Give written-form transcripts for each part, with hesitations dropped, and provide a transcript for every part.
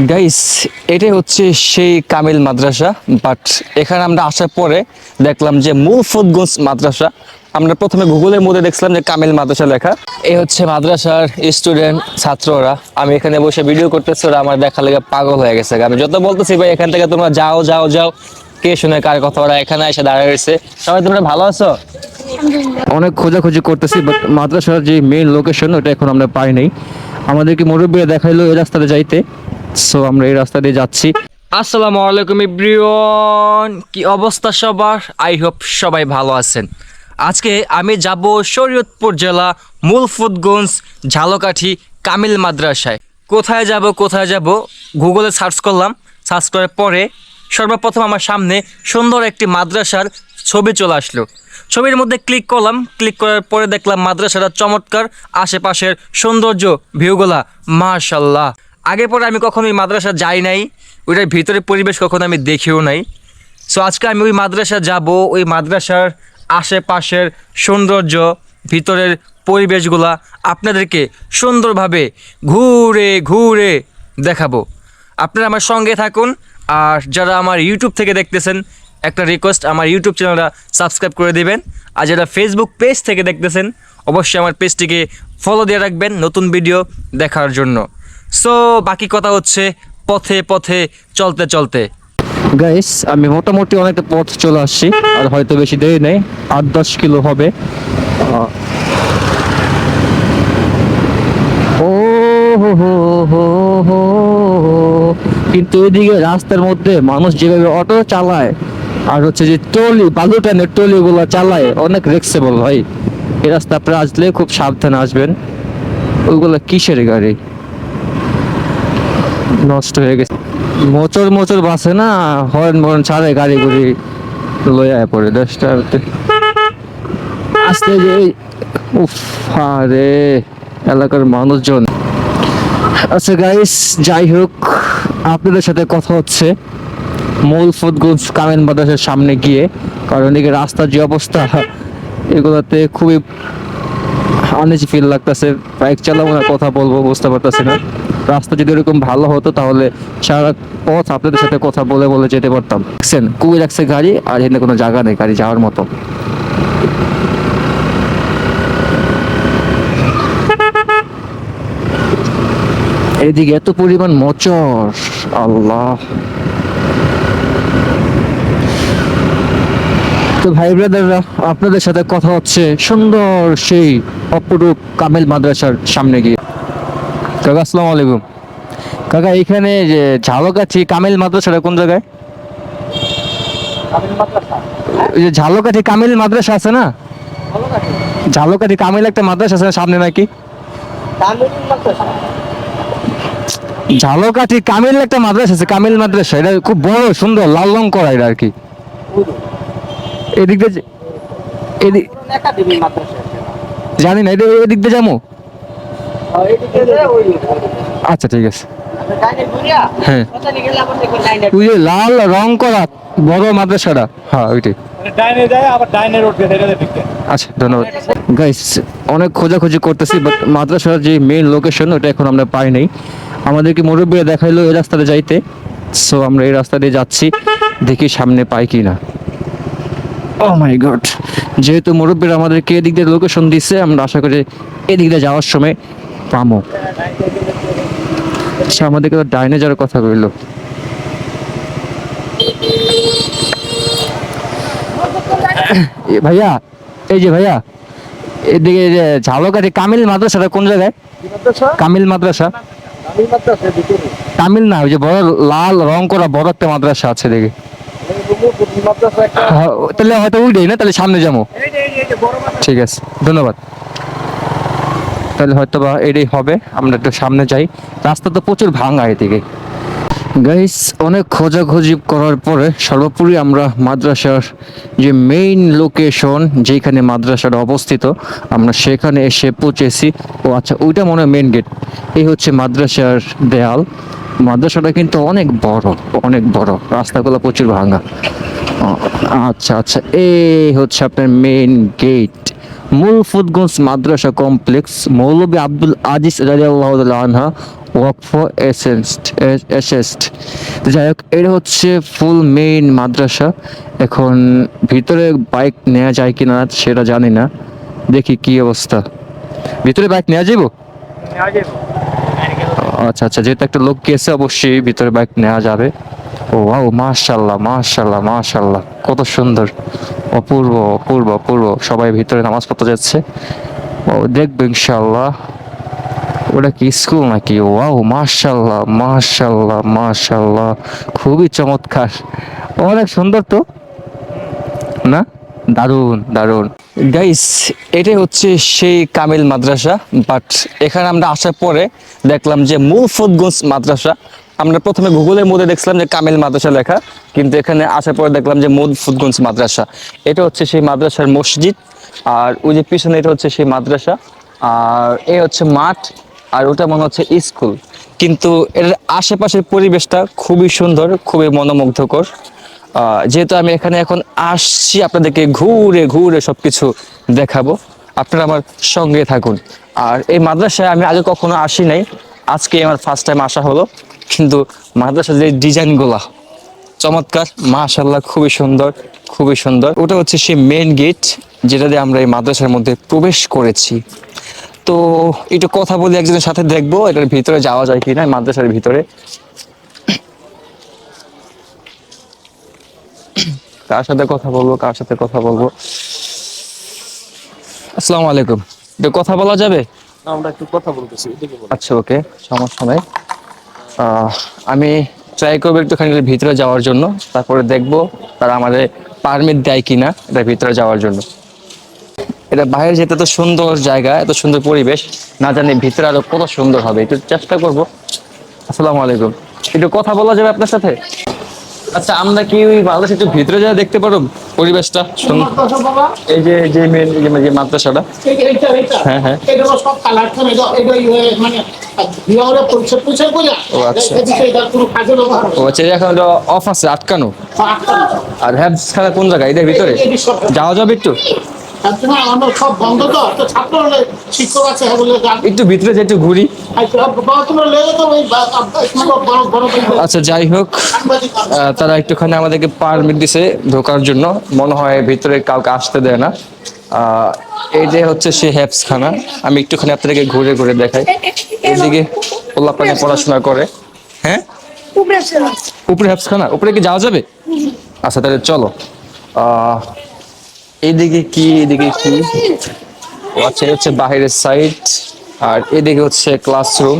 Guys, এটাই হচ্ছে সেই কামিল মাদ্রাসা। বাট এখানে আমরা আসার পরে দেখলাম যে মুলফতগঞ্জ মাদ্রাসা। আমরা প্রথমে গুগলের মধ্যে দেখছিলাম যে কামিল মাদ্রাসা লেখা। এই হচ্ছে মাদ্রাসার স্টুডেন্ট, ছাত্ররা। আমি এখানে বসে ভিডিও করতেছি, ওরা আমার দেখা লেগে পাগল হয়ে গেছে। আমি যত বলতেছি ভাই এখান থেকে তোমরা যাও যাও যাও, কে শুনে কার কথা, ওরা এখানে এসে দাঁড়িয়ে রয়েছে। সবাই তোমরা ভালো আছো? অনেক খোঁজাখুঁজি করতেছি, বাট মাদ্রাসার যে মেইন লোকেশন ওটা এখন আমরা পাই নাই। আমাদেরকে মুরব্বীরা দেখাইলো এই রাস্তাতে যাইতে, সো আমরা এই রাস্তা দিয়ে যাচ্ছি। আসসালামু আলাইকুম এভরিওয়ান, কি অবস্থা সবার? আই হোপ সবাই ভালো আছেন। আজকে আমি যাব শরীয়তপুর জেলা মুলফতগঞ্জ ঝালকাঠি কামিল মাদ্রাসায়। কোথায় যাব গুগলে সার্চ করলাম। সার্চ করার পরে সর্বপ্রথম আমার সামনে সুন্দর একটি মাদ্রাসার ছবি চলে আসলো। ছবির মধ্যে ক্লিক করলাম। ক্লিক করার পরে দেখলাম মাদ্রাসাটা চমৎকার, আশেপাশের সৌন্দর্য, ভিউগুলা মাশাল্লাহ। আগে পরে আমি কখনো ওই মাদ্রাসা যাই নাই, ওইটার ভিতরে পরিবেশ কখনো আমি দেখিও নাই। সো আজকে আমি ওই মাদ্রাসা যাব, ওই মাদ্রাসার আশেপাশের সৌন্দর্য, ভিতরের পরিবেশগুলা আপনাদেরকে সুন্দরভাবে ঘুরে ঘুরে দেখাবো। আপনারা আমার সঙ্গে থাকুন। আর যারা আমার ইউটিউব থেকে দেখতেছেন, একটা রিকোয়েস্ট, আমার ইউটিউব চ্যানেলটা সাবস্ক্রাইব করে দিবেন। আর যারা ফেসবুক পেজ থেকে দেখতেছেন, অবশ্যই আমার পেজটিকে ফলো দিয়ে রাখবেন নতুন ভিডিও দেখার জন্য। সো বাকি কথা হচ্ছে পথে পথে চলতে চলতে। গাইস, আমি মোটামুটি অনেকটা পথ চলে আসছি, আর হয়তো বেশি দেরি নেই, 8-10 কিলো হবে। ও হো হো হো হো, কিন্তু এদিকে রাস্তার মধ্যে মানুষ যেভাবে অটো চালায়, আর হচ্ছে যে ট্রলি, বালু টানের ট্রলিগুলো চালায়, অনেক রিস্কেবল ভাই। এই রাস্তা আপনারা আসলে খুব সাবধানে আসবেন। ওইগুলো কিসের গাড়ি, নষ্ট হয়ে গেছে। মোচর মোচর বাসে না, হর্ন মর্ন ছাড়ে, গাড়ি গুড়ি লয়ে পড়ে 10টা আসতে যে। উফ, আরে এলাকার মানুষজন। আচ্ছা গাইস, যাই হোক, আপনাদের সাথে কথা হচ্ছে মুলফতগঞ্জ কামিল মাদ্রাসার সামনে গিয়ে। কারণ এদিকে রাস্তার যে অবস্থা, এগুলোতে খুবই আনইজি ফিল লাগতেছে। বাইক চালাবো না, কথা বলবো, বুঝতে পারতেছি না। রাস্তা যদি এরকম ভালো হতো তাহলে সারা পথ আপনাদের সাথে কথা বলে বলে যেতে পারতাম। দেখছেন কুই রাখছে গাড়ি, আর এখানে কোনো জায়গা নেই গাড়ি যাওয়ার মতো। এদিকে এত পরিমাণ মোচর, আল্লাহ। তো ভাই ব্রাদাররা, আপনাদের সাথে কথা হচ্ছে সুন্দর সেই অপরূপ কামিল মাদ্রাসার সামনে গিয়ে। কাকা আসসালামু আলাইকুম। কাকা, এখানে যে ঝালকাঠি কামিল মাদ্রাসাটা কোন জায়গায়? ওই যে ঝালকাঠি কামিল মাদ্রাসা আছে না, ঝালকাঠি কামিল একটা মাদ্রাসা আছে না সামনে নাকি? ঝালকাঠি কামিল একটা মাদ্রাসা আছে, কামিল মাদ্রাসা। এটা খুব বড় সুন্দর, লাল রং করা এটা আর কি। এদিক দিয়ে এদিক জানি না, এটা এদিক দিয়ে যাবো। আচ্ছা ঠিক আছে। হ্যাঁ, ওই যে লাল রং করা বড় মাদ্রাসাটা, হ্যাঁ ওইটাই। আচ্ছা, ধন্যবাদ। গাইস, অনেক খোঁজাখুঁজি করতেছি, বাট মাদ্রাসার যে মেইন লোকেশন ওটা এখন আমরা পাই নাই। আমাদেরকে মুরব্বীরা দেখাইলো এই রাস্তাতে যাইতে, সো আমরা এই রাস্তা দিয়ে যাচ্ছি, দেখি সামনে পাই কি না। ও মাই গড, যেহেতু মুরব্বীরা আমাদেরকে এদিক দিয়ে লোকেশন দিচ্ছে, আমরা আশা করি এদিক দিয়ে যাওয়ার সময় পামো। আচ্ছা, আমাদেরকে তো ডাইনে যাওয়ার কথা কইলো। ভাইয়া, এই যে ভাইয়া, এদিকে যে ঝালকাঠি কামিল মাদ্রাসাটা কোন জায়গায়? কামিল মাদ্রাসা, কামিল না, ওই যে বড় লাল রং করা বড় একটা মাদ্রাসা আছে দেখে। তাহলে হয়তো উঠেই না, তাহলে সামনে যাবো। ঠিক আছে, ধন্যবাদ। তাহলে হয়তো বা এটাই হবে, আমরা একটু সামনে যাই। রাস্তা তো প্রচুর ভাঙা এদিকে। গাইস, অনেক খোঁজাখুঁজি করার পরে সর্বোপরি আমরা মাদ্রাসার যে মেইন লোকেশন, যেখানে মাদ্রাসাটা অবস্থিত, আমরা সেখানে এসে পৌঁছেছি। ও আচ্ছা, ওইটা মনে হয় মেইন গেট। এই হচ্ছে মাদ্রাসার দেয়াল। মাদ্রাসাটা কিন্তু অনেক বড়, অনেক বড়, রাস্তাগুলো প্রচুর ভাঙা। আচ্ছা আচ্ছা, এই হচ্ছে আপনার মেইন গেট, মুলফতগঞ্জ মাদ্রাসা কমপ্লেক্স, মৌলভী আব্দুল আজিজ রাদিয়াল্লাহু তাআলা আনহা ওয়াকফ এসেস্ট। যাই হোক, এটা হচ্ছে ফুল মেইন মাদ্রাসা। এখন ভিতরে বাইক নেওয়া যায় কিনা সেটা জানি না, দেখি কি অবস্থা। ভিতরে বাইক নেওয়া যাবো? আচ্ছা আচ্ছা, যেহেতু একটা লোক গেছে অবশ্যই ভিতরে বাইক নেওয়া যাবে। ও ওয়াও, মাশাল্লাহ মাশাল্লাহ মাশাল্লাহ, কত সুন্দর, অপূর্ব অপূর্ব অপূর্ব। সবাই ভিতরে নামাজ পড়তে যাচ্ছে। ও দেখবে ইনশাল্লাহ। ওটা কি স্কুল নাকি? ওয়াও, মাশাল্লাহ মাশাল্লাহ মাশাল্লাহ, খুবই চমৎকার, অনেক সুন্দর তো না? দারুণ দারুণ। গাইস, এটাই হচ্ছে সেই কামিল মাদ্রাসা। বাট এখানে আমরা আসার পরে দেখলাম যে মুলফতগঞ্জ মাদ্রাসা। আমরা প্রথমে গুগলের মধ্যে দেখছিলাম যে কামিল মাদ্রাসা লেখা, কিন্তু এখানে আসার পরে দেখলাম যে মুলফতগঞ্জ মাদ্রাসা। এটা হচ্ছে সেই মাদ্রাসার মসজিদ, আর ওই যে পিছনে এটা হচ্ছে সেই মাদ্রাসা, আর এই হচ্ছে মাঠ, আর ওটা মনে হচ্ছে স্কুল। কিন্তু এর আশেপাশের পরিবেশটা খুবই সুন্দর, খুবই মনোমুগ্ধকর। যেহেতু আমি এখানে এখন আসছি, আপনাদেরকে ঘুরে ঘুরে সবকিছু দেখাবো, আপনারা আমার সঙ্গে থাকুন। আর এই মাদ্রাসায় আমি আগে কখনো আসি নাই, আজকে আমার ফার্স্ট টাইম আসা হলো। কিন্তু মাদ্রাসার যে ডিজাইনগুলা চমৎকার, মাশাআল্লাহ, খুবই সুন্দর খুবই সুন্দর। ওটা হচ্ছে সেই মেইন গেট, যেটা দিয়ে আমরা এই মাদ্রাসার মধ্যে প্রবেশ করেছি। তো একটু কথা বলি একজনের সাথে, দেখবো এটার ভিতরে যাওয়া যায় কিনা, মাদ্রাসার ভিতরে। কার সাথে কথা বলবো, কার সাথে কথা বলবো? আসসালামু আলাইকুম, একটু কথা বলা যাবে? আমরা একটু কথা বলতেছি, এদিকে বলো। আচ্ছা, ওকে, সমস্যা নাই। আহ, আমি ট্রাই করবো একটুখানি এর ভিতরে যাওয়ার জন্য, তারপরে দেখবো তারা আমাদের পারমিট দেয় কিনা এটার ভিতরে যাওয়ার জন্য। এটা বাইরে যেতে তো সুন্দর জায়গা, এত সুন্দর পরিবেশ, না জানি ভিতরে আরো কত সুন্দর হবে, একটু চেষ্টা করবো। আসসালামু আলাইকুম, একটু কথা বলা যাবে আপনার সাথে? আচ্ছা, আমরা কি ওই বাংলাদেশ একটু ভিতরে যা দেখতে পারো পরিবেশটা? এই যে যে মেন যে মাদ্রাসাটা। হ্যাঁ হ্যাঁ। ও আচ্ছা, ও আচ্ছা, এখন অফ আছে, আটকানো। আর হ্যাবস খানা কোন জায়গায়, এদের ভিতরে যাওয়া যাবে একটু? সব বন্ধ তো, ছাত্র শিক্ষক আছে, একটু ভিতরে যে একটু ঘুরি। আচ্ছা, যাই হোক, তারা একটুখানি আমাদেরকে পারমিট দিছে ঢোকার জন্য, মনে হয় ভিতরে কাউকে আসতে দেয় না। এই যে হচ্ছে সেই হ্যাবস খানা, আমি একটুখানি আপনাদেরকে ঘুরে ঘুরে দেখাই। এদিকে পোলাপানে পড়াশোনা করে। হ্যাঁ, উপরে হ্যাবস খানা, উপরে কি যাওয়া যাবে? আচ্ছা, তাহলে চলো। এইদিকে কি, এদিকে কি? ও আচ্ছা, এই হচ্ছে বাহিরের সাইড, আর এদিকে হচ্ছে ক্লাসরুম।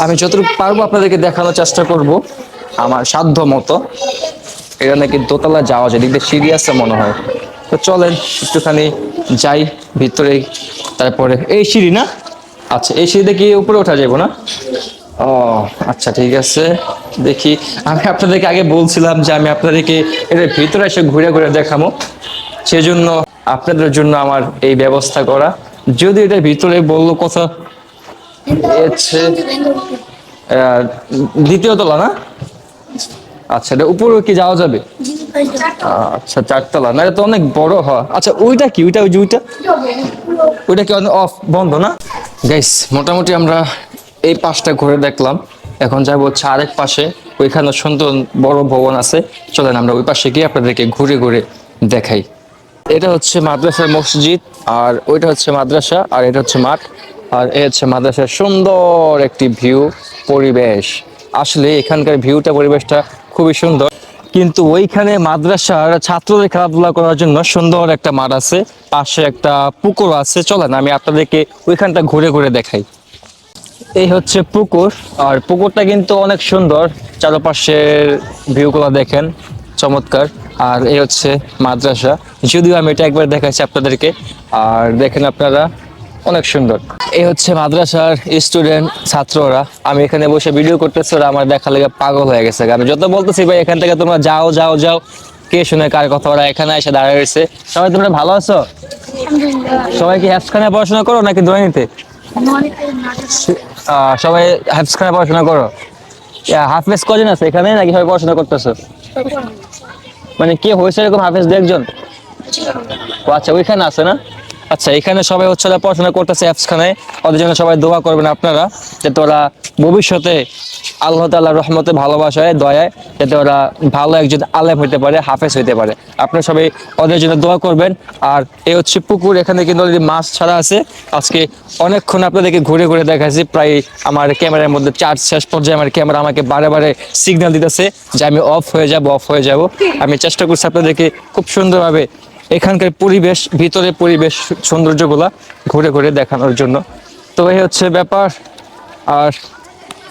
আমি যতটুকু পারবো আপনাদেরকে দেখানোর চেষ্টা করব আমার সাধ্য মতো। এটা নাকি দোতলা যাওয়া যায়, দেখতে সিঁড়ি আছে মনে হয়। তো চলেন একটুখানি যাই ভিতরে, তারপরে এই সিঁড়ি না? আচ্ছা, এই সিঁড়ি দিয়ে কি উপরে ওঠা যাবো না? ও আচ্ছা, ঠিক আছে, দেখি। আমি আপনাদেরকে আগে বলছিলাম যে আমি আপনাদেরকে এর ভিতরে এসে ঘুরে ঘুরে দেখাবো, সেজন্য আপনাদের জন্য আমার এই ব্যবস্থা করা। যদি এটা ভিতরে বললো কথা, হচ্ছে দ্বিতীয় তলা না? আচ্ছা, এটা উপরে কি যাওয়া যাবে? আচ্ছা, চারতলা না? এটা তো অনেক বড় হয়। আচ্ছা, ওইটা কি, ওইটা ওই যে ওইটা, ওইটা কি অফ, বন্ধ না? গাইস, মোটামুটি আমরা এই পাশটা ঘুরে দেখলাম, এখন যাবো হচ্ছে আরেক পাশে, ওইখানে সুন্দর বড় ভবন আছে। চলেন আমরা ওই পাশে গিয়ে আপনাদেরকে ঘুরে ঘুরে দেখাই। এটা হচ্ছে মাদ্রাসার মসজিদ, আর ওইটা হচ্ছে মাদ্রাসা, আর এটা হচ্ছে মাঠ, আর এই হচ্ছে মাদ্রাসার সুন্দর একটি ভিউ পরিবেশ। আসলে এখানকার ভিউটা, পরিবেশটা খুবই সুন্দর। কিন্তু ওইখানে মাদ্রাসার ছাত্রদের খেলাধুলা করার জন্য সুন্দর একটা মাঠ আছে, পাশে একটা পুকুর আছে। চলেন আমি আপনাদেরকে ওইখানটা ঘুরে ঘুরে দেখাই। এই হচ্ছে পুকুর, আর পুকুরটা কিন্তু অনেক সুন্দর, চারপাশের ভিউগুলো দেখেন, চমৎকার। আর এই হচ্ছে মাদ্রাসা, যদিও আমি এটা একবার দেখাচ্ছি আপনাদেরকে, আর দেখেন আপনারা, অনেক সুন্দর। এই হচ্ছে মাদ্রাসার স্টুডেন্ট, ছাত্ররা। আমি এখানে বসে ভিডিও করতেছি, ওরা আমার দেখা লেগে পাগল হয়ে গেছে। আমি যত বলতেছি ভাই এখান থেকে তোমরা যাও যাও যাও, কে শুনে কার কথা, ওরা এখানে এসে দাঁড়িয়ে রয়েছে। সবাই তোমরা ভালো আছো? সবাই কি হ্যাফসখানে পড়াশোনা করো নাকি দোয়ানিতে? সবাই হাফিজখানে পড়াশোনা করো? হাফেজ কজন আছে এখানে, নাকি সবাই পড়াশোনা করতেছো? মানে কে হয়েছে এরকম হাফেজ, দু একজন? ও আচ্ছা, ওইখানে আছে না? আচ্ছা, এখানে সবাই হচ্ছে ওরা পড়াশোনা করতেছে অ্যাপসখানে, ওদের জন্য সবাই দোয়া করবেন আপনারা, যাতে ওরা ভবিষ্যতে আল্লাহ তাআলার রহমতে, ভালোবাসায়, দয়ায় যাতে ওরা ভালো একজন আলেম হইতে পারে, হাফেজ হইতে পারে। আপনারা সবাই ওদের জন্য দোয়া করবেন। আর এই হচ্ছে পুকুর, এখানে কিন্তু অলরেডি মাছ ছাড়া আছে। আজকে অনেকক্ষণ আপনাদেরকে ঘুরে ঘুরে দেখাচ্ছি, প্রায় আমার ক্যামেরার মধ্যে চার্জ শেষ পর্যায়ে আমার ক্যামেরা আমাকে বারে বারে সিগন্যাল দিতেছে যে আমি অফ হয়ে যাব। আমি চেষ্টা করছি আপনাদেরকে খুব সুন্দরভাবে এখানকার পরিবেশ, ভিতরে পরিবেশ সৌন্দর্যগুলা ঘুরে ঘুরে দেখানোর জন্য। তো এই হচ্ছে ব্যাপার। আর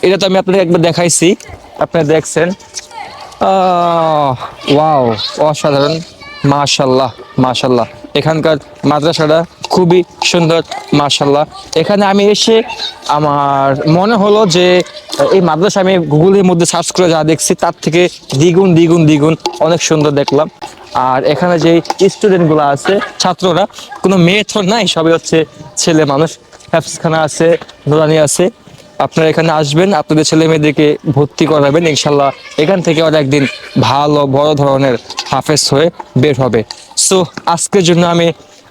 এটা তো আমি আপনাদের একবার দেখাইছি, আপনারা দেখছেন। ওয়াও, অসাধারণ, মাশাল্লাহ মাশাল্লাহ। এখানকার মাদ্রাসাটা খুবই সুন্দর, মাশাল্লাহ। এখানে আমি এসে আমার মনে হলো যে এই মাদ্রাসা আমি গুগলের মধ্যে সার্চ করে যা দেখছি তার থেকে দ্বিগুণ দ্বিগুণ দ্বিগুণ অনেক সুন্দর দেখলাম। আর এখানে যে স্টুডেন্টগুলো আছে, ছাত্ররা, কোনো মেয়ে তো নাই, সবই হচ্ছে ছেলে মানুষ। হ্যাফসখানা আছে, নুরানি আছে। আপনারা এখানে আসবেন, আপনাদের ছেলে মেয়েদেরকে ভর্তি করাবেন, ইনশাল্লাহ এখান থেকে ওরা একদিন ভালো বড় ধরনের হাফেজ হয়ে বের হবে। সো আজকের জন্য আমি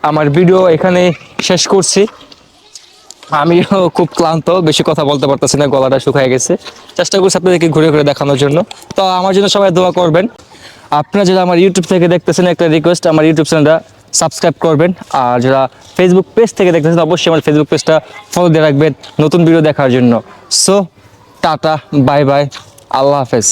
আমার ভিডিও এখানে শেষ করছি। আমিও খুব ক্লান্ত, বেশি কথা বলতে পারতেছি না, গলাটা শুকিয়ে গেছে। চেষ্টা করছি আপনাদেরকে ঘুরে ঘুরে দেখানোর জন্য। তো আমার জন্য সবাই দোয়া করবেন। আপনারা যারা আমার ইউটিউব থেকে দেখতেছেন, একটা রিকোয়েস্ট, আমার ইউটিউব চ্যানেলটা সাবস্ক্রাইব করবেন। আর যারা ফেসবুক পেজ থেকে দেখতেছেন, অবশ্যই আমার ফেসবুক পেজটা ফলো দিয়ে রাখবেন নতুন ভিডিও দেখার জন্য। সো টাটা, বাই বাই, আল্লাহ হাফেজ।